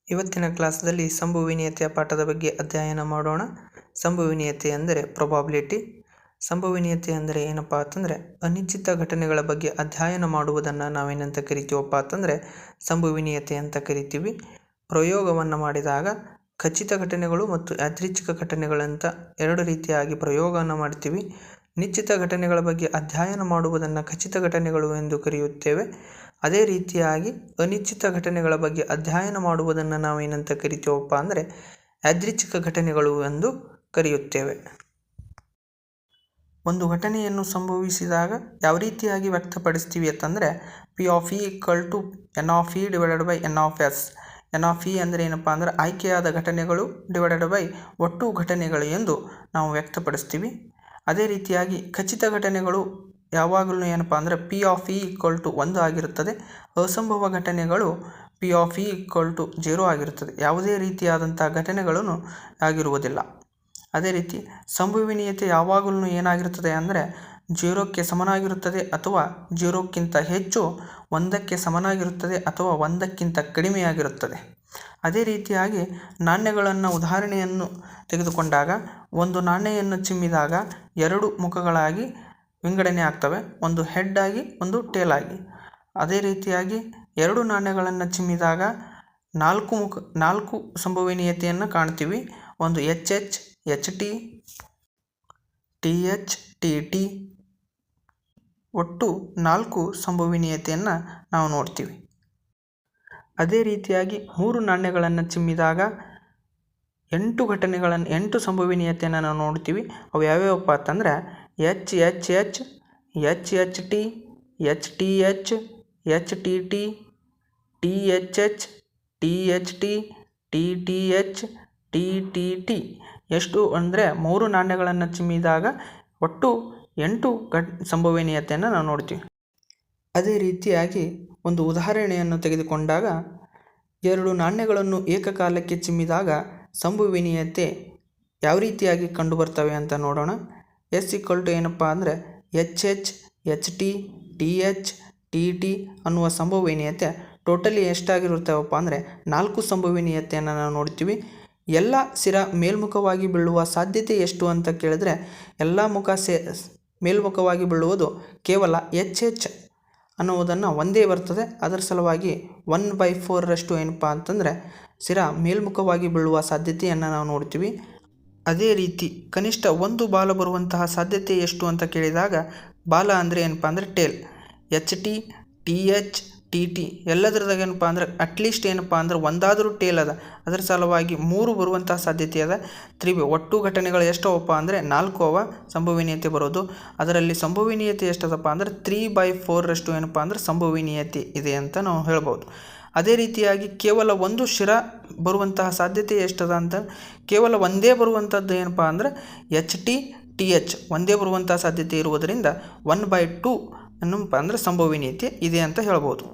ಇವತ್ತಿನ ಕ್ಲಾಸ್ದಲ್ಲಿ ಸಂಭವನೀಯತೆಯ ಪಾಠದ ಬಗ್ಗೆ ಅಧ್ಯಯನ ಮಾಡೋಣ. ಸಂಭವನೀಯತೆ ಅಂದರೆ ಪ್ರೊಬಾಬಿಲಿಟಿ. ಸಂಭವನೀಯತೆ ಅಂದರೆ ಏನಪ್ಪ ಅಂತಂದರೆ ಅನಿಶ್ಚಿತ ಘಟನೆಗಳ ಬಗ್ಗೆ ಅಧ್ಯಯನ ಮಾಡುವುದನ್ನು ನಾವೇನಂತ ಕರಿತೀವಪ್ಪ ಅಂತಂದರೆ ಸಂಭವನೀಯತೆ ಅಂತ ಕರಿತೀವಿ. ಪ್ರಯೋಗವನ್ನು ಮಾಡಿದಾಗ ಖಚಿತ ಘಟನೆಗಳು ಮತ್ತು ಯಾದೃಚ್ಛಿಕ ಘಟನೆಗಳಂತ ಎರಡು ರೀತಿಯಾಗಿ ಪ್ರಯೋಗವನ್ನು ಮಾಡ್ತೀವಿ. ನಿಶ್ಚಿತ ಘಟನೆಗಳ ಬಗ್ಗೆ ಅಧ್ಯಯನ ಮಾಡುವುದನ್ನು ಖಚಿತ ಘಟನೆಗಳು ಎಂದು ಕರೆಯುತ್ತೇವೆ. ಅದೇ ರೀತಿಯಾಗಿ ಅನಿಶ್ಚಿತ ಘಟನೆಗಳ ಬಗ್ಗೆ ಅಧ್ಯಯನ ಮಾಡುವುದನ್ನು ನಾವೇನಂತ ಕರಿತೀವಪ್ಪ ಅಂದರೆ ಯಾದೃಚ್ಛಿಕ ಘಟನೆಗಳು ಎಂದು ಕರೆಯುತ್ತೇವೆ. ಒಂದು ಘಟನೆಯನ್ನು ಸಂಭವಿಸಿದಾಗ ಯಾವ ರೀತಿಯಾಗಿ ವ್ಯಕ್ತಪಡಿಸ್ತೀವಿ ಅಂತಂದರೆ P of E equal to N of E divided by N of S. N of E ಅಂದರೆ ಏನಪ್ಪ ಅಂದರೆ ಆಯ್ಕೆಯಾದ ಘಟನೆಗಳು ಡಿವೈಡೆಡ್ ಬೈ ಒಟ್ಟು ಘಟನೆಗಳು ಎಂದು ನಾವು ವ್ಯಕ್ತಪಡಿಸ್ತೀವಿ. ಅದೇ ರೀತಿಯಾಗಿ ಖಚಿತ ಘಟನೆಗಳು ಯಾವಾಗಲೂ ಏನಪ್ಪ ಅಂದರೆ P of E equal to 1 ಆಗಿರುತ್ತದೆ. ಅಸಂಭವ ಘಟನೆಗಳು P of E equal to 0 ಆಗಿರುತ್ತದೆ. ಯಾವುದೇ ರೀತಿಯಾದಂಥ ಘಟನೆಗಳನ್ನು ಆಗಿರುವುದಿಲ್ಲ. ಅದೇ ರೀತಿ ಸಂಭವನೀಯತೆ ಯಾವಾಗಲೂ ಏನಾಗಿರುತ್ತದೆ ಅಂದರೆ 0ಕ್ಕೆ ಸಮನಾಗಿರುತ್ತದೆ ಅಥವಾ 0ಕ್ಕಿಂತ ಹೆಚ್ಚು, 1ಕ್ಕೆ ಸಮನಾಗಿರುತ್ತದೆ ಅಥವಾ 1ಕ್ಕಿಂತ ಕಡಿಮೆಯಾಗಿರುತ್ತದೆ. ಅದೇ ರೀತಿಯಾಗಿ ನಾಣ್ಯಗಳನ್ನು ಉದಾಹರಣೆಯನ್ನು ತೆಗೆದುಕೊಂಡಾಗ ಒಂದು ನಾಣ್ಯವನ್ನು ಚಿಮ್ಮಿದಾಗ 2 ಮುಖಗಳಾಗಿ ವಿಂಗಡಣೆ ಆಗ್ತವೆ, ಒಂದು ಹೆಡ್ ಆಗಿ ಒಂದು ಟೇಲ್ ಆಗಿ. ಅದೇ ರೀತಿಯಾಗಿ 2 ನಾಣ್ಯಗಳನ್ನು ಚಿಮ್ಮಿದಾಗ 4 ಸಂಭವನೀಯತೆಯನ್ನು ಕಾಣ್ತೀವಿ. ಒಂದು H H, H T, T H, T T, ಒಟ್ಟು 4 ಸಂಭವನೀಯತೆಯನ್ನು ನಾವು ನೋಡ್ತೀವಿ. ಅದೇ ರೀತಿಯಾಗಿ 3 ನಾಣ್ಯಗಳನ್ನು ಚಿಮ್ಮಿದಾಗ 8 ಸಂಭವನೀಯತೆಯನ್ನು ನಾವು ನೋಡ್ತೀವಿ. ಅವು ಯಾವ್ಯಾವಪ್ಪ ಅಂತಂದರೆ H H H, H H T, H T H, H T T, T H H, T H T, T T H, T T T. ಎಷ್ಟು ಅಂದರೆ 3 ನಾಣ್ಯಗಳನ್ನು ಚಿಮ್ಮಿದಾಗ ಒಟ್ಟು 8 ಸಂಭವನೀಯತೆಯನ್ನು ನಾವು ನೋಡ್ತೀವಿ. ಅದೇ ರೀತಿಯಾಗಿ ಒಂದು ಉದಾಹರಣೆಯನ್ನು ತೆಗೆದುಕೊಂಡಾಗ 2 ನಾಣ್ಯಗಳನ್ನು ಏಕಕಾಲಕ್ಕೆ ಚಿಮ್ಮಿದಾಗ ಸಂಭವನೀಯತೆ ಯಾವ ರೀತಿಯಾಗಿ ಕಂಡುಬರ್ತವೆ ಅಂತ ನೋಡೋಣ. ಎಸ್ ಈಕ್ವಲ್ ಟು ಏನಪ್ಪ ಅಂದರೆ H H, H T, T H, T T ಅನ್ನುವ ಸಂಭವನೀಯತೆ ಟೋಟಲಿ ಎಷ್ಟಾಗಿರುತ್ತವಪ್ಪ ಅಂದರೆ 4 ಸಂಭವನೀಯತೆಯನ್ನು ನಾವು ನೋಡ್ತೀವಿ. ಎಲ್ಲ ಸಿರ ಮೇಲ್ಮುಖವಾಗಿ ಬೀಳುವ ಸಾಧ್ಯತೆ ಎಷ್ಟು ಅಂತ ಕೇಳಿದ್ರೆ ಎಲ್ಲ ಮುಖ ಮೇಲ್ಮುಖವಾಗಿ ಬೀಳುವುದು ಕೇವಲ ಎಚ್ ಎಚ್ ಅನ್ನುವುದನ್ನು ಒಂದೇ ಬರ್ತದೆ. ಅದರ ಸಲುವಾಗಿ 1/4ರಷ್ಟು ಏನಪ್ಪ ಅಂತಂದರೆ ಸಿರ ಮೇಲ್ಮುಖವಾಗಿ ಬೀಳುವ ಸಾಧ್ಯತೆಯನ್ನು ನಾವು ನೋಡ್ತೀವಿ. ಅದೇ ರೀತಿ ಕನಿಷ್ಠ ಒಂದು ಬಾಲ ಬರುವಂತಹ ಸಾಧ್ಯತೆ ಎಷ್ಟು ಅಂತ ಕೇಳಿದಾಗ ಬಾಲ ಅಂದರೆ ಏನಪ್ಪ ಅಂದರೆ tail. H T, T H, T T ಎಲ್ಲದರದಾಗ ಏನಪ್ಪ ಅಂದ್ರೆ ಅಟ್ಲೀಸ್ಟ್ ಏನಪ್ಪ ಅಂದ್ರೆ ಒಂದಾದರೂ ಟೇಲ್ ಅದ. ಅದರ ಸಲುವಾಗಿ 3 ಬರುವಂತಹ ಸಾಧ್ಯತೆ ಅದ. 3 ಒಟ್ಟು ಘಟನೆಗಳು ಎಷ್ಟು ಅವಪ್ಪ ಅಂದರೆ 4 ಅವ ಸಂಭವನೀಯತೆ ಬರೋದು. ಅದರಲ್ಲಿ ಸಂಭವನೀಯತೆ ಎಷ್ಟದಪ್ಪ ಅಂದರೆ 3/4ರಷ್ಟು ಏನಪ್ಪ ಅಂದ್ರೆ ಸಂಭವನೀಯತೆ ಇದೆ ಅಂತ ನಾವು ಹೇಳ್ಬೋದು. ಅದೇ ರೀತಿಯಾಗಿ ಕೇವಲ ಒಂದು ಶಿರ ಬರುವಂತಹ ಸಾಧ್ಯತೆ ಎಷ್ಟದ ಅಂತ ಕೇವಲ ಒಂದೇ ಬರುವಂಥದ್ದು ಏನಪ್ಪ ಅಂದರೆ ಎಚ್ ಟಿ, ಟಿ ಎಚ್ ಒಂದೇ ಬರುವಂತಹ ಸಾಧ್ಯತೆ ಇರುವುದರಿಂದ 1/2 ಏನಪ್ಪ ಅಂದರೆ ಸಂಭವನೀಯತೆ ಇದೆ ಅಂತ ಹೇಳ್ಬೋದು.